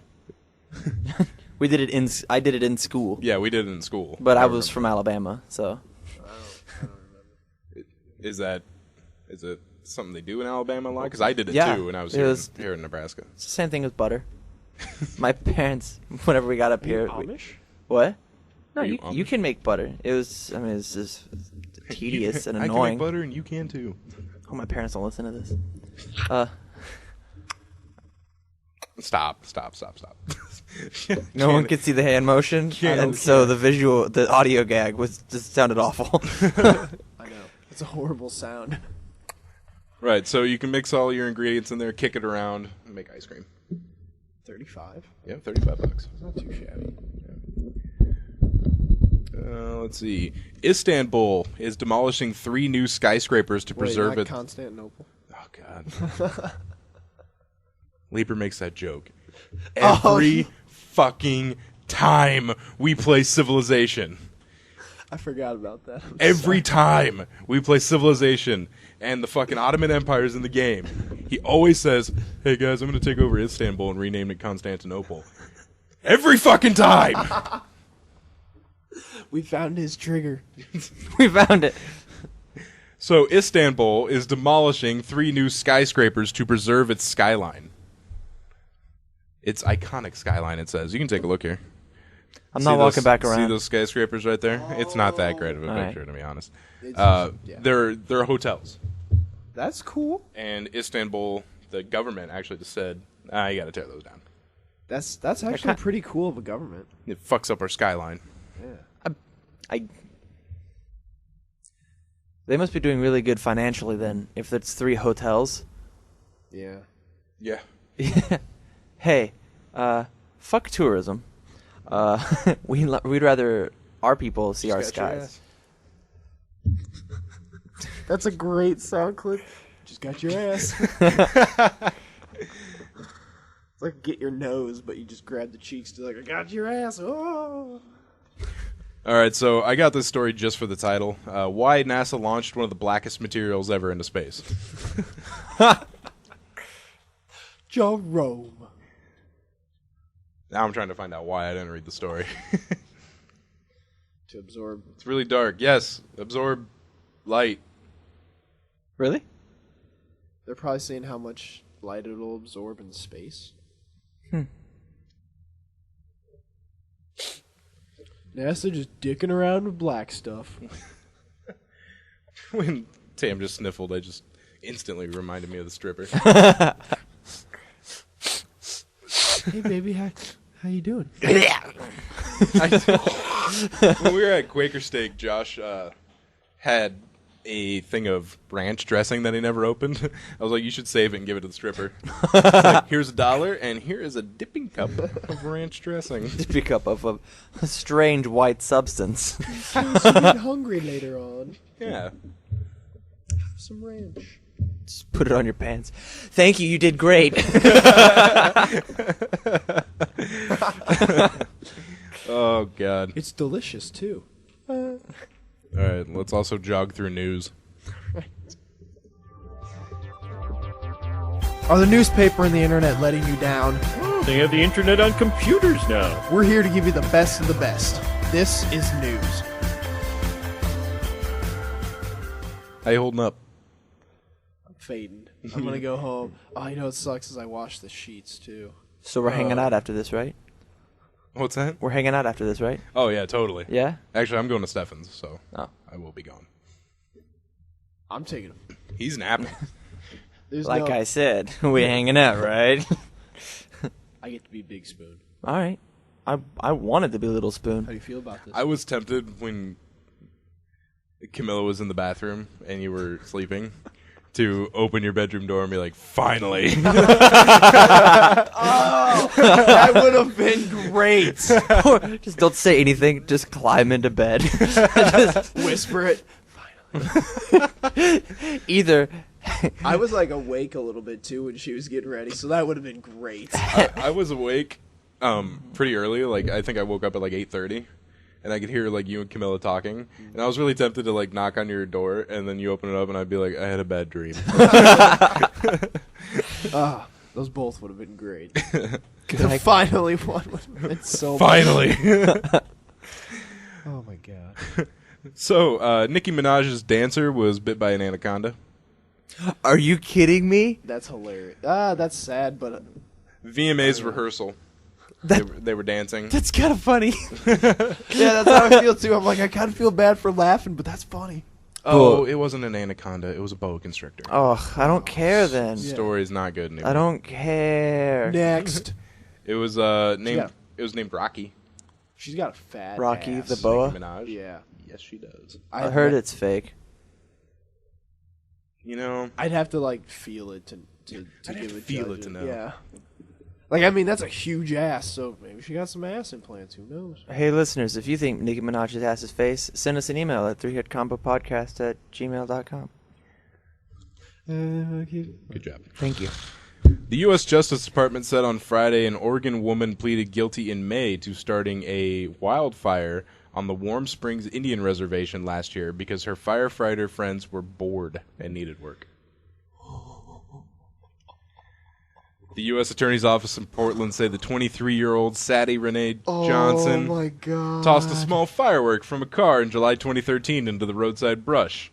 We did it I did it in school. Yeah, we did it in school. But I was from Alabama, so. I don't remember. Is it something they do in Alabama a lot? Because I did it Yeah, too, and I was it here in Nebraska. It's the same thing with butter. My parents, whenever we got up here. Amish? What? No, Are you you Amish? can make butter. It's just tedious and I can annoying. make butter, and you can too. Oh, my parents don't listen to this. Stop. No one could see the hand motion, Can't- and so the audio gag just sounded awful. I know. It's a horrible sound. Right, so you can mix all your ingredients in there, kick it around, and make ice cream. 35? Yeah, $35. It's not too shabby. Let's see. Istanbul is demolishing 3 new skyscrapers to preserve Wait, not it. Constantinople? Oh God. Leaper makes that joke every fucking time we play Civilization. I forgot about that. Every time we play Civilization and the fucking Ottoman Empire's in the game, he always says, "Hey guys, I'm going to take over Istanbul and rename it Constantinople." Every fucking time. We found his trigger. We found it. So Istanbul is demolishing 3 new skyscrapers to preserve its skyline. Its iconic skyline, it says. You can take a look here. I'm See not walking those- back See around. those skyscrapers right there? It's not that great of a All right. picture, to be honest. It's just- yeah. They're hotels. That's cool. And Istanbul, the government actually just said, you got to tear those down. That's actually pretty cool of a government. It fucks up our skyline. Yeah. They must be doing really good financially then, if it's 3 hotels. Yeah. Yeah. Hey, fuck tourism. We'd rather our people see our Just got your skies. ass. That's a great sound clip. Just got your ass. It's like get your nose, but you just grab the cheeks to like, I got your ass. Oh. All right, so I got this story just for the title. Why NASA launched one of the blackest materials ever into space. Jerome. Now I'm trying to find out why I didn't read the story. To absorb. It's really dark. Yes, absorb light. Really? They're probably saying how much light it'll absorb in space. NASA just dicking around with black stuff. When Tam just sniffled, I just instantly reminded me of the stripper. Hey baby, how you doing? When we were at Quaker Steak, Josh had a thing of ranch dressing that he never opened. I was like, you should save it and give it to the stripper. Like, here's $1, and here is a dipping cup of ranch dressing. Just pick up of a strange white substance. You get hungry later on. Yeah. Have some ranch. Just put it on your pants. Thank you, you did great. Oh, God. It's delicious too. All right, let's also jog through news. Are the newspaper and the internet letting you down? They have the internet on computers now. We're here to give you the best of the best. This is news. How you holding up? I'm fading. I'm gonna go home. Oh, you know what sucks is I washed the sheets too. So we're hanging out after this, right? What's that? We're hanging out after this, right? Oh, yeah, totally. Yeah? Actually, I'm going to Stefan's, so Oh. I will be gone. I'm taking them. He's napping. There's Like no, I said, we're hanging out, right? I get to be Big Spoon. All right. I wanted to be Little Spoon. How do you feel about this? I was tempted when Camilla was in the bathroom and you were sleeping to open your bedroom door and be like, finally. That would have been great. Just don't say anything. Just climb into bed. Just Whisper it. either. I was like awake a little bit too when she was getting ready, so that would have been great. I was awake pretty early. Like, I think I woke up at like 8:30. And I could hear like you and Camilla talking, and I was really tempted to like knock on your door, and then you open it up, and I'd be like, I had a bad dream. Those both would have been great. The finally one would have been so Finally. Oh my god. So, Nicki Minaj's dancer was bit by an anaconda. Are you kidding me? That's hilarious. That's sad, but VMA's rehearsal. They were dancing. That's kind of funny. yeah, that's how I feel too. I'm like, I kind of feel bad for laughing, but that's funny. Oh, it wasn't an anaconda. It was a boa constrictor. Oh, I don't care then. Yeah. Story's not good anymore. I don't care. Next. It was named. Yeah. It was named Rocky. She's got a fat Rocky ass. the boa? Nicki Minaj. Yeah. Yes, she does. I heard it's fake. You know, I'd have to like feel it to I'd have give to it feel it judgment. to know. Yeah. Like, I mean, that's a huge ass, so maybe she got some ass implants. Who knows? Hey, listeners, if you think Nicki Minaj's ass is face, send us an email at 3hitcombopodcast@gmail.com. good job. Thank you. The U.S. Justice Department said on Friday an Oregon woman pleaded guilty in May to starting a wildfire on the Warm Springs Indian Reservation last year because her firefighter friends were bored and needed work. The U.S. Attorney's Office in Portland said the 23-year-old Sadie Renee Johnson tossed a small firework from a car in July 2013 into the roadside brush.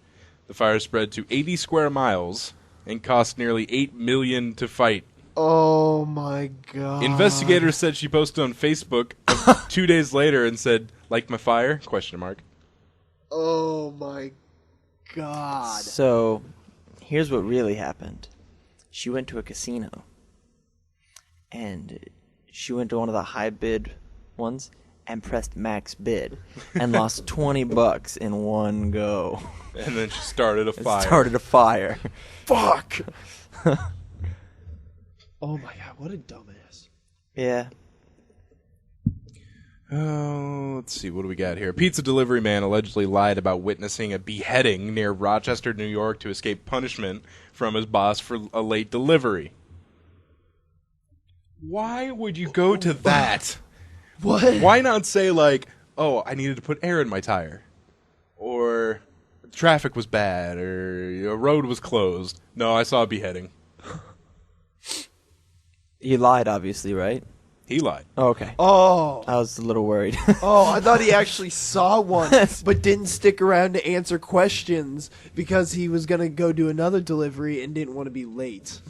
The fire spread to 80 square miles and cost nearly $8 million to fight. Oh my god. Investigators said she posted on Facebook 2 days later and said, "Like my fire?" ? Oh my god. So, here's what really happened. She went to a casino. And she went to one of the high bid ones and pressed max bid and lost $20 in one go. And then she started a fire. Started a fire. Fuck. Oh my god, what a dumbass. Yeah. Oh, let's see. What do we got here? A pizza delivery man allegedly lied about witnessing a beheading near Rochester, New York to escape punishment from his boss for a late delivery. Why would you go to that? What? Why not say, like, oh, I needed to put air in my tire? Or traffic was bad, or a road was closed. No, I saw a beheading. He lied, obviously, right? He lied. Oh, okay. Oh. I was a little worried. Oh, I thought he actually saw one, but didn't stick around to answer questions because he was going to go do another delivery and didn't want to be late.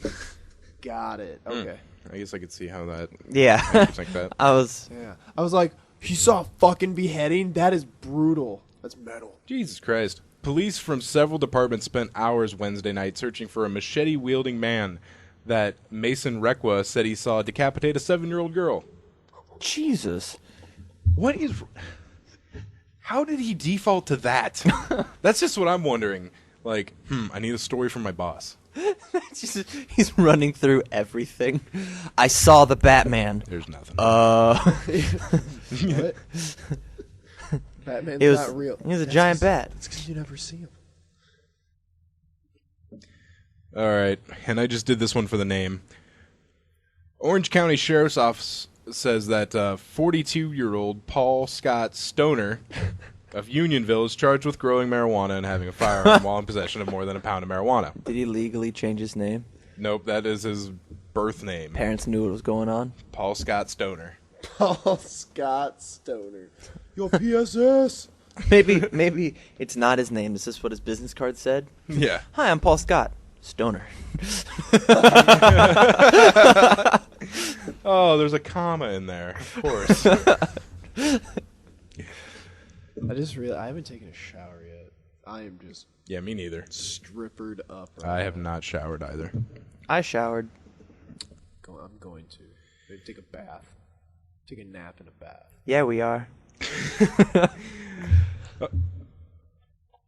Got it. Okay. I guess I could see how that... Yeah. like that. I was... Yeah. I was like, he saw a fucking beheading? That is brutal. That's metal. Jesus Christ. Police from several departments spent hours Wednesday night searching for a machete-wielding man that Mason Requa said he saw decapitate a 7-year-old girl. Jesus. What is... How did he default to that? That's just what I'm wondering. Like, I need a story from my boss. He's running through everything. I saw the Batman. There's nothing. What? Batman's It was, not real. He was a giant bat. It's because you never see him. All right, and I just did this one for the name. Orange County Sheriff's Office says that 42-year-old Paul Scott Stoner of Unionville is charged with growing marijuana and having a firearm while in possession of more than a pound of marijuana. Did he legally change his name? Nope, that is his birth name. Parents knew what was going on. Paul Scott Stoner. Paul Scott Stoner. Yo, PSS. Maybe it's not his name. Is this what his business card said? Yeah. Hi, I'm Paul Scott Stoner. Oh, there's a comma in there. Of course. I haven't taken a shower yet. I am just Yeah, me neither. strippered up. I have not showered either. I showered. I'm going to. Maybe take a bath. Take a nap in a bath. Yeah, we are.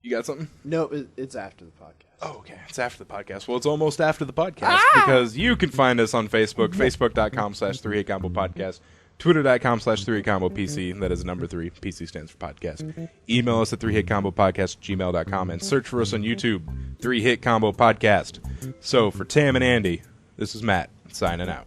You got something? No, it's after the podcast. Oh, okay. It's after the podcast. Well, it's almost after the podcast because you can find us on Facebook, facebook.com/3hitcombopodcast, twitter.com/3hitcombopc. That is the number 3. PC stands for podcast. Email us at 3hitcombopodcast@gmail.com and search for us on YouTube, 3-Hit Combo Podcast. So for Tam and Andy, this is Matt signing out.